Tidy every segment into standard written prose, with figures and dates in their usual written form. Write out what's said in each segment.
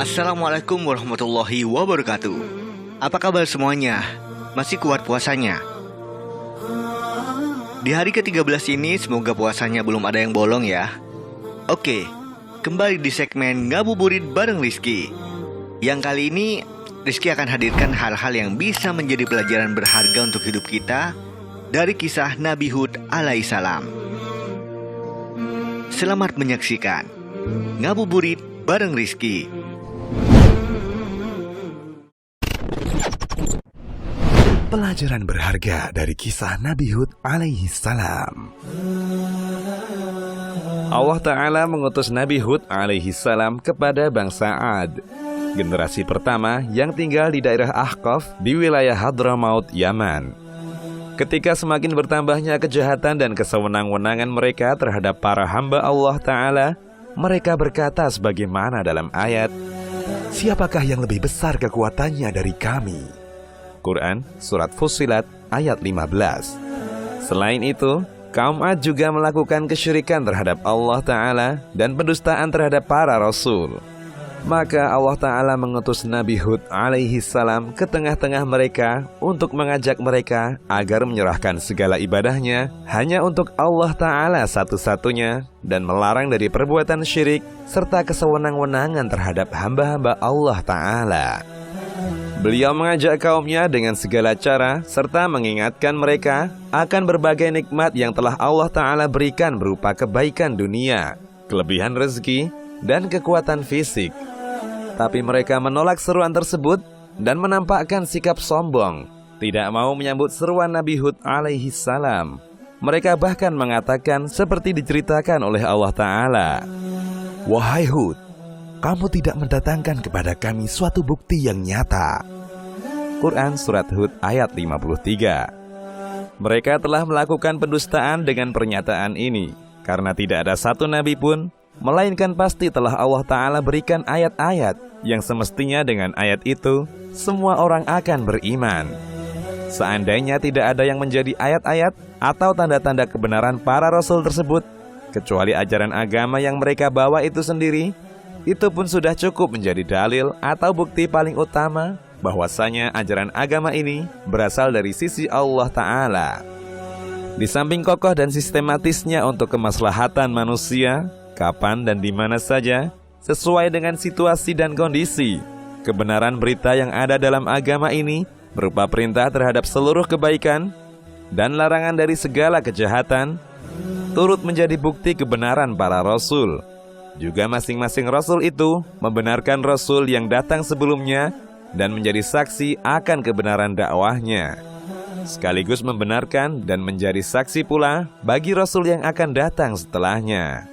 Assalamualaikum warahmatullahi wabarakatuh. Apa kabar semuanya? Masih kuat puasanya? Di hari ke-13 ini semoga puasanya belum ada yang bolong ya. Oke, kembali di segmen Ngabuburit bareng Rizky. Yang kali ini Rizky akan hadirkan hal-hal yang bisa menjadi pelajaran berharga untuk hidup kita dari kisah Nabi Hud alaihissalam. Selamat menyaksikan Ngabuburit bareng Rizky. Pelajaran berharga dari kisah Nabi Hud alaihissalam. Allah Ta'ala mengutus Nabi Hud alaihissalam kepada bangsa Ad, generasi pertama yang tinggal di daerah Ahqaf di wilayah Hadramaut, Yaman. Ketika semakin bertambahnya kejahatan dan kesewenang-wenangan mereka terhadap para hamba Allah Ta'ala, mereka berkata sebagaimana dalam ayat, "Siapakah yang lebih besar kekuatannya dari kami?" Quran Surat Fussilat ayat 15. Selain itu, kaum Ad juga melakukan kesyirikan terhadap Allah Ta'ala dan pendustaan terhadap para rasul. Maka Allah Ta'ala mengutus Nabi Hud alaihissalam ke tengah-tengah mereka untuk mengajak mereka agar menyerahkan segala ibadahnya hanya untuk Allah Ta'ala satu-satunya dan melarang dari perbuatan syirik serta kesewenang-wenangan terhadap hamba-hamba Allah Ta'ala. Beliau mengajak kaumnya dengan segala cara serta mengingatkan mereka akan berbagai nikmat yang telah Allah Ta'ala berikan berupa kebaikan dunia, kelebihan rezeki, dan kekuatan fisik. Tapi mereka menolak seruan tersebut dan menampakkan sikap sombong, tidak mau menyambut seruan Nabi Hud alaihissalam. Mereka bahkan mengatakan seperti diceritakan oleh Allah Ta'ala, "Wahai Hud, kamu tidak mendatangkan kepada kami suatu bukti yang nyata." Quran Surat Hud ayat 53. Mereka telah melakukan pendustaan dengan pernyataan ini, karena tidak ada satu nabi pun, melainkan pasti telah Allah Ta'ala berikan ayat-ayat yang semestinya dengan ayat itu, semua orang akan beriman. Seandainya tidak ada yang menjadi ayat-ayat atau tanda-tanda kebenaran para rasul tersebut, kecuali ajaran agama yang mereka bawa itu sendiri, itu pun sudah cukup menjadi dalil atau bukti paling utama bahwasanya ajaran agama ini berasal dari sisi Allah Ta'ala. Di samping kokoh dan sistematisnya untuk kemaslahatan manusia, kapan dan di mana saja, sesuai dengan situasi dan kondisi, kebenaran berita yang ada dalam agama ini berupa perintah terhadap seluruh kebaikan dan larangan dari segala kejahatan, turut menjadi bukti kebenaran para rasul. Juga masing-masing rasul itu membenarkan rasul yang datang sebelumnya dan menjadi saksi akan kebenaran dakwahnya, sekaligus membenarkan dan menjadi saksi pula bagi rasul yang akan datang setelahnya.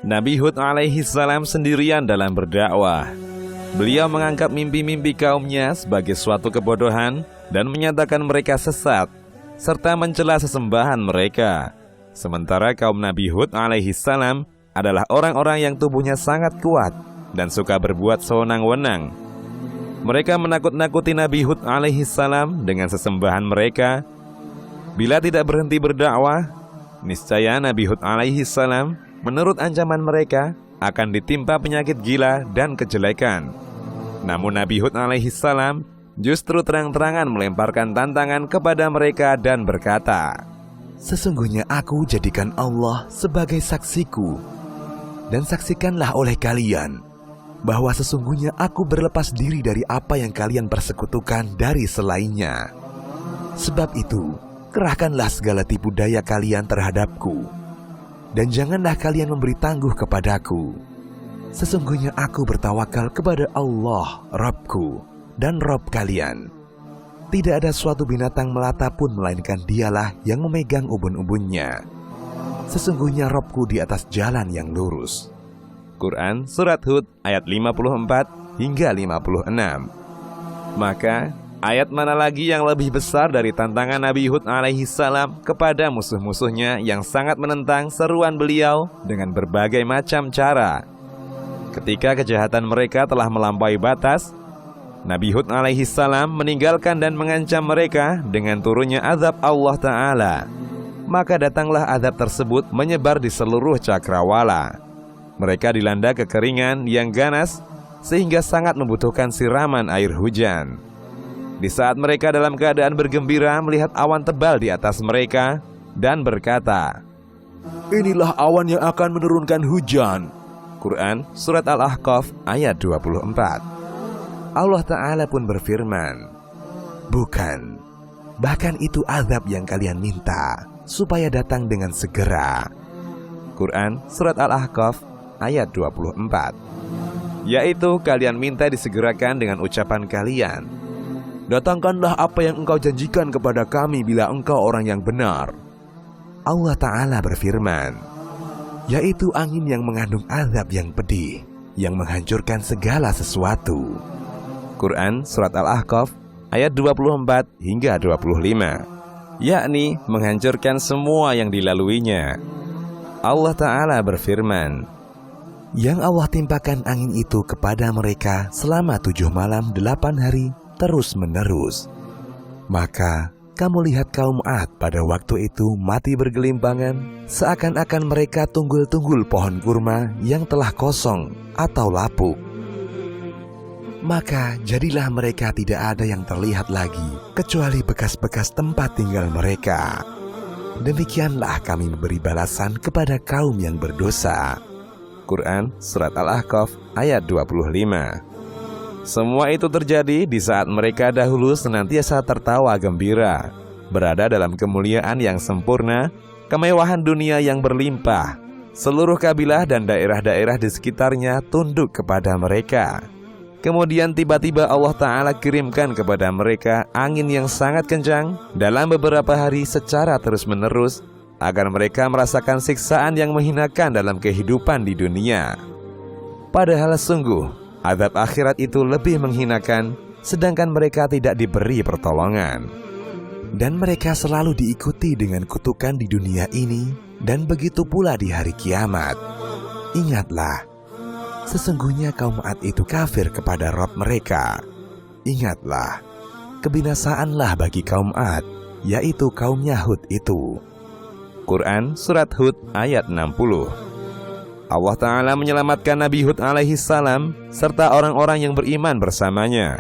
Nabi Hud alaihissalam sendirian dalam berdakwah. Beliau menganggap mimpi-mimpi kaumnya sebagai suatu kebodohan dan menyatakan mereka sesat, serta mencela sesembahan mereka. Sementara kaum Nabi Hud alaihissalam adalah orang-orang yang tubuhnya sangat kuat dan suka berbuat sewenang-wenang. Mereka menakut-nakuti Nabi Hud alaihissalam dengan sesembahan mereka. Bila tidak berhenti berdakwah, niscaya Nabi Hud alaihissalam menurut ancaman mereka akan ditimpa penyakit gila dan kejelekan. Namun Nabi Hud alaihissalam justru terang-terangan melemparkan tantangan kepada mereka dan berkata, "Sesungguhnya aku jadikan Allah sebagai saksiku, dan saksikanlah oleh kalian bahwa sesungguhnya aku berlepas diri dari apa yang kalian persekutukan dari selainnya. Sebab itu, kerahkanlah segala tipu daya kalian terhadapku, dan janganlah kalian memberi tangguh kepadaku. Sesungguhnya aku bertawakal kepada Allah, Rabbku, dan Rabb kalian. Tidak ada suatu binatang melata pun melainkan dialah yang memegang ubun-ubunnya. Sesungguhnya Rabbku di atas jalan yang lurus." Quran Surat Hud ayat 54 hingga 56. Maka ayat mana lagi yang lebih besar dari tantangan Nabi Hud alaihissalam kepada musuh-musuhnya yang sangat menentang seruan beliau dengan berbagai macam cara. Ketika kejahatan mereka telah melampaui batas, Nabi Hud alaihissalam meninggalkan dan mengancam mereka dengan turunnya azab Allah Ta'ala. Maka datanglah azab tersebut menyebar di seluruh cakrawala. Mereka dilanda kekeringan yang ganas sehingga sangat membutuhkan siraman air hujan. Di saat mereka dalam keadaan bergembira melihat awan tebal di atas mereka dan berkata, "Inilah awan yang akan menurunkan hujan." Quran Surat Al-Ahqaf ayat 24. Allah Ta'ala pun berfirman, "Bukan, bahkan itu azab yang kalian minta, supaya datang dengan segera." Quran Surat Al-Ahqaf ayat 24. Yaitu kalian minta disegerakan dengan ucapan kalian, "Datangkanlah apa yang engkau janjikan kepada kami bila engkau orang yang benar." Allah Ta'ala berfirman, yaitu angin yang mengandung azab yang pedih, yang menghancurkan segala sesuatu. Quran Surat Al-Ahqaf ayat 24 hingga 25, yakni menghancurkan semua yang dilaluinya. Allah Ta'ala berfirman, yang Allah timpakan angin itu kepada mereka selama 7 malam 8 hari terus menerus. Maka kamu lihat kaum Ad pada waktu itu mati bergelimpangan, seakan-akan mereka tunggul-tunggul pohon kurma yang telah kosong atau lapuk. Maka jadilah mereka tidak ada yang terlihat lagi, kecuali bekas-bekas tempat tinggal mereka. Demikianlah kami memberi balasan kepada kaum yang berdosa. Quran Surat Al-Ahqaf ayat 25. Semua itu terjadi di saat mereka dahulu senantiasa tertawa gembira, berada dalam kemuliaan yang sempurna, kemewahan dunia yang berlimpah. Seluruh kabilah dan daerah-daerah di sekitarnya tunduk kepada mereka. Kemudian tiba-tiba Allah Ta'ala kirimkan kepada mereka angin yang sangat kencang dalam beberapa hari secara terus-menerus, agar mereka merasakan siksaan yang menghinakan dalam kehidupan di dunia. Padahal sungguh azab akhirat itu lebih menghinakan, sedangkan mereka tidak diberi pertolongan. Dan mereka selalu diikuti dengan kutukan di dunia ini, dan begitu pula di hari kiamat. Ingatlah, sesungguhnya kaum Ad itu kafir kepada Rabb mereka. Ingatlah, kebinasaanlah bagi kaum Ad, yaitu kaumnya Hud itu. Quran Surat Hud ayat 60. Allah Ta'ala menyelamatkan Nabi Hud alaihi salam serta orang-orang yang beriman bersamanya.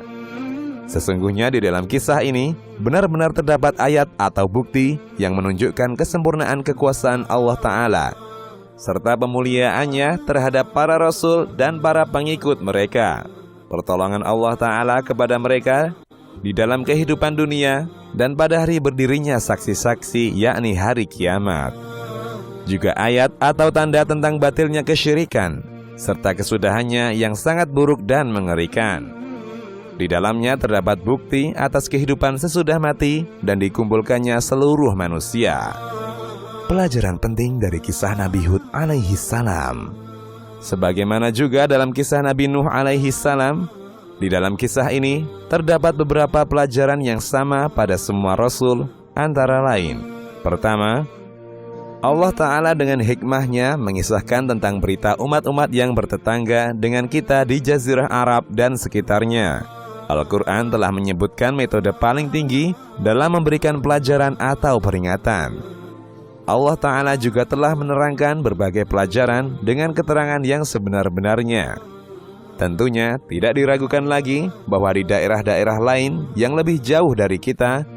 Sesungguhnya di dalam kisah ini benar-benar terdapat ayat atau bukti yang menunjukkan kesempurnaan kekuasaan Allah Ta'ala serta pemuliaannya terhadap para rasul dan para pengikut mereka. Pertolongan Allah Ta'ala kepada mereka di dalam kehidupan dunia dan pada hari berdirinya saksi-saksi, yakni hari kiamat. Juga ayat atau tanda tentang batilnya kesyirikan serta kesudahannya yang sangat buruk dan mengerikan. Di dalamnya terdapat bukti atas kehidupan sesudah mati dan dikumpulkannya seluruh manusia. Pelajaran penting dari kisah Nabi Hud alaihi salam. Sebagaimana juga dalam kisah Nabi Nuh alaihi salam, di dalam kisah ini terdapat beberapa pelajaran yang sama pada semua rasul, antara lain. Pertama, Allah Ta'ala dengan hikmahnya mengisahkan tentang berita umat-umat yang bertetangga dengan kita di Jazirah Arab dan sekitarnya. Al-Quran telah menyebutkan metode paling tinggi dalam memberikan pelajaran atau peringatan. Allah Ta'ala juga telah menerangkan berbagai pelajaran dengan keterangan yang sebenar-benarnya. Tentunya tidak diragukan lagi bahwa di daerah-daerah lain yang lebih jauh dari kita,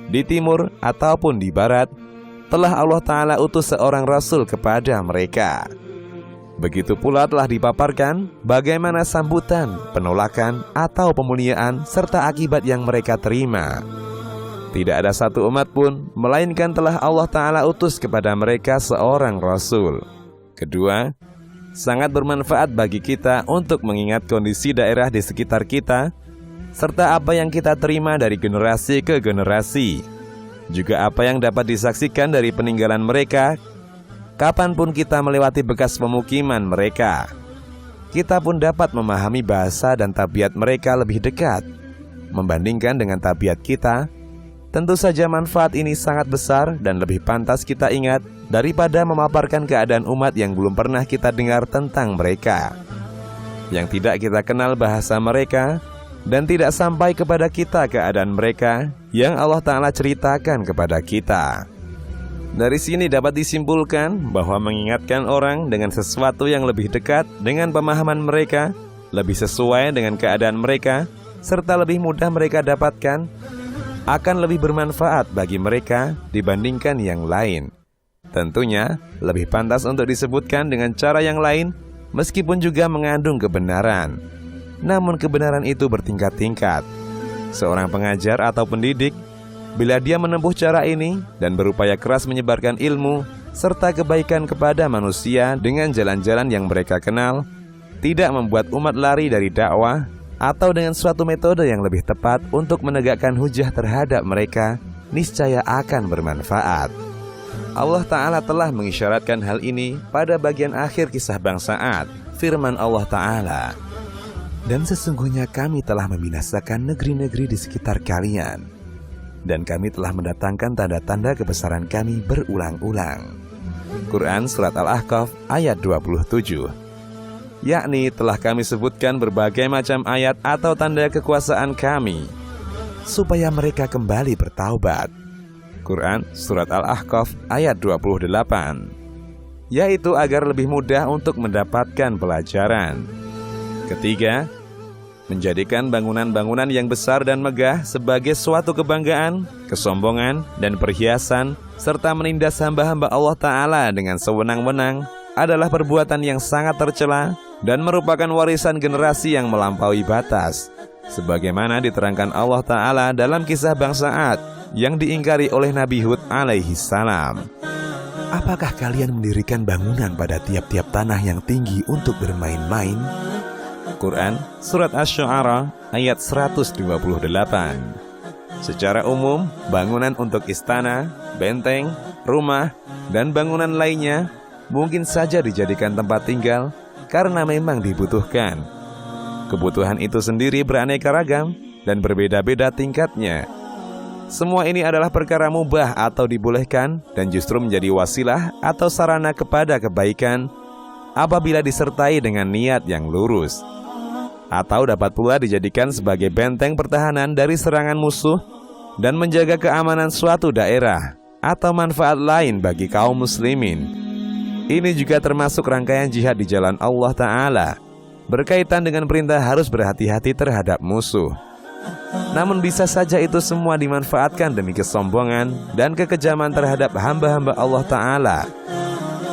di timur ataupun di barat, telah Allah Ta'ala utus seorang Rasul kepada mereka. Begitu pula telah dipaparkan bagaimana sambutan, penolakan, atau pemuliaan serta akibat yang mereka terima. Tidak ada satu umat pun, melainkan telah Allah Ta'ala utus kepada mereka seorang Rasul. Kedua, sangat bermanfaat bagi kita untuk mengingat kondisi daerah di sekitar kita, serta apa yang kita terima dari generasi ke generasi. Juga apa yang dapat disaksikan dari peninggalan mereka, kapanpun kita melewati bekas pemukiman mereka. Kita pun dapat memahami bahasa dan tabiat mereka lebih dekat. Membandingkan dengan tabiat kita, tentu saja manfaat ini sangat besar dan lebih pantas kita ingat daripada memaparkan keadaan umat yang belum pernah kita dengar tentang mereka, yang tidak kita kenal bahasa mereka, dan tidak sampai kepada kita keadaan mereka yang Allah Ta'ala ceritakan kepada kita. Dari sini dapat disimpulkan bahwa mengingatkan orang dengan sesuatu yang lebih dekat dengan pemahaman mereka lebih sesuai dengan keadaan mereka, serta lebih mudah mereka dapatkan, akan lebih bermanfaat bagi mereka dibandingkan yang lain. Tentunya, lebih pantas untuk disebutkan dengan cara yang lain, meskipun juga mengandung kebenaran. Namun kebenaran itu bertingkat-tingkat. Seorang pengajar atau pendidik, bila dia menempuh cara ini dan berupaya keras menyebarkan ilmu serta kebaikan kepada manusia dengan jalan-jalan yang mereka kenal, tidak membuat umat lari dari dakwah, atau dengan suatu metode yang lebih tepat untuk menegakkan hujah terhadap mereka, niscaya akan bermanfaat. Allah Ta'ala telah mengisyaratkan hal ini pada bagian akhir kisah bangsa 'Ad. Firman Allah Ta'ala, "Dan sesungguhnya kami telah membinasakan negeri-negeri di sekitar kalian, dan kami telah mendatangkan tanda-tanda kebesaran kami berulang-ulang." Quran Surat Al-Ahqaf ayat 27. Yakni telah kami sebutkan berbagai macam ayat atau tanda kekuasaan kami, supaya mereka kembali bertaubat. Quran Surat Al-Ahqaf ayat 28. Yaitu agar lebih mudah untuk mendapatkan pelajaran. Ketiga, menjadikan bangunan-bangunan yang besar dan megah sebagai suatu kebanggaan, kesombongan, dan perhiasan, serta menindas hamba-hamba Allah Ta'ala dengan sewenang-wenang adalah perbuatan yang sangat tercela dan merupakan warisan generasi yang melampaui batas, sebagaimana diterangkan Allah Ta'ala dalam kisah bangsa 'Ad yang diingkari oleh Nabi Hud alaihi salam. Apakah kalian mendirikan bangunan pada tiap-tiap tanah yang tinggi untuk bermain-main? Quran Surat Asy-Syu'ara ayat 128. Secara umum, bangunan untuk istana, benteng, rumah, dan bangunan lainnya mungkin saja dijadikan tempat tinggal karena memang dibutuhkan. Kebutuhan itu sendiri beraneka ragam dan berbeda-beda tingkatnya. Semua ini adalah perkara mubah atau dibolehkan dan justru menjadi wasilah atau sarana kepada kebaikan apabila disertai dengan niat yang lurus. Atau dapat pula dijadikan sebagai benteng pertahanan dari serangan musuh dan menjaga keamanan suatu daerah atau manfaat lain bagi kaum muslimin. Ini juga termasuk rangkaian jihad di jalan Allah Ta'ala, berkaitan dengan perintah harus berhati-hati terhadap musuh. Namun bisa saja itu semua dimanfaatkan demi kesombongan dan kekejaman terhadap hamba-hamba Allah Ta'ala,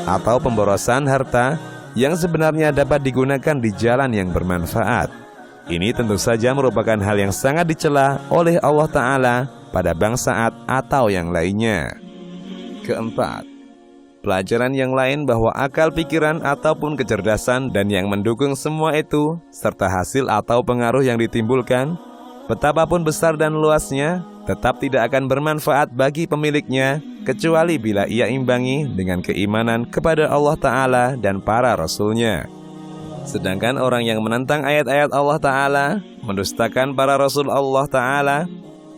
atau pemborosan harta yang sebenarnya dapat digunakan di jalan yang bermanfaat. Ini tentu saja merupakan hal yang sangat dicela oleh Allah Ta'ala pada bangsa 'Ad atau yang lainnya. Keempat, pelajaran yang lain bahwa akal pikiran ataupun kecerdasan dan yang mendukung semua itu, serta hasil atau pengaruh yang ditimbulkan, betapapun besar dan luasnya, tetap tidak akan bermanfaat bagi pemiliknya, kecuali bila ia imbangi dengan keimanan kepada Allah Ta'ala dan para Rasul-Nya. Sedangkan orang yang menentang ayat-ayat Allah Ta'ala, mendustakan para Rasul Allah Ta'ala,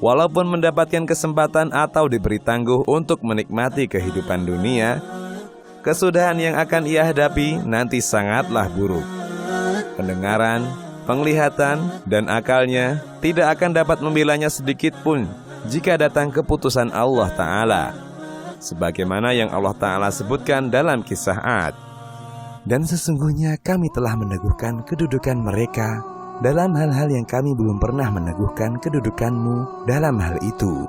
walaupun mendapatkan kesempatan atau diberi tangguh untuk menikmati kehidupan dunia, kesudahan yang akan ia hadapi nanti sangatlah buruk. Pendengaran, penglihatan, dan akalnya tidak akan dapat membelanya sedikit pun jika datang keputusan Allah Ta'ala, sebagaimana yang Allah Ta'ala sebutkan dalam kisah 'Ad. Dan sesungguhnya kami telah meneguhkan kedudukan mereka dalam hal-hal yang kami belum pernah meneguhkan kedudukanmu dalam hal itu.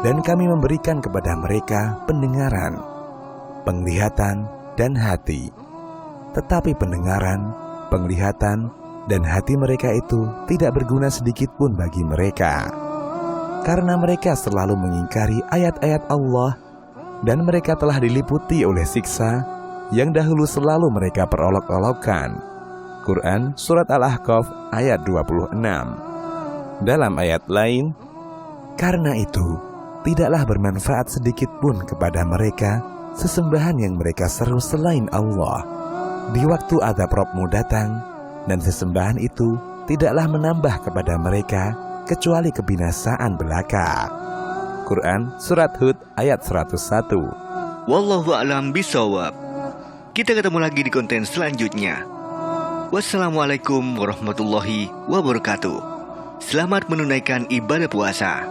Dan kami memberikan kepada mereka pendengaran, penglihatan, dan hati. Tetapi pendengaran, penglihatan, dan hati mereka itu tidak berguna sedikit pun bagi mereka, karena mereka selalu mengingkari ayat-ayat Allah, dan mereka telah diliputi oleh siksa yang dahulu selalu mereka perolok-olokkan. Quran Surat Al-Ahqaf ayat 26. Dalam ayat lain, karena itu tidaklah bermanfaat sedikit pun kepada mereka sesembahan yang mereka seru selain Allah di waktu azab Rabbmu datang, dan sesembahan itu tidaklah menambah kepada mereka kecuali kebinasaan belaka. Quran Surat Hud ayat 101. Wallahu a'lam bishawab. Kita ketemu lagi di konten selanjutnya. Wassalamualaikum warahmatullahi wabarakatuh. Selamat menunaikan ibadah puasa.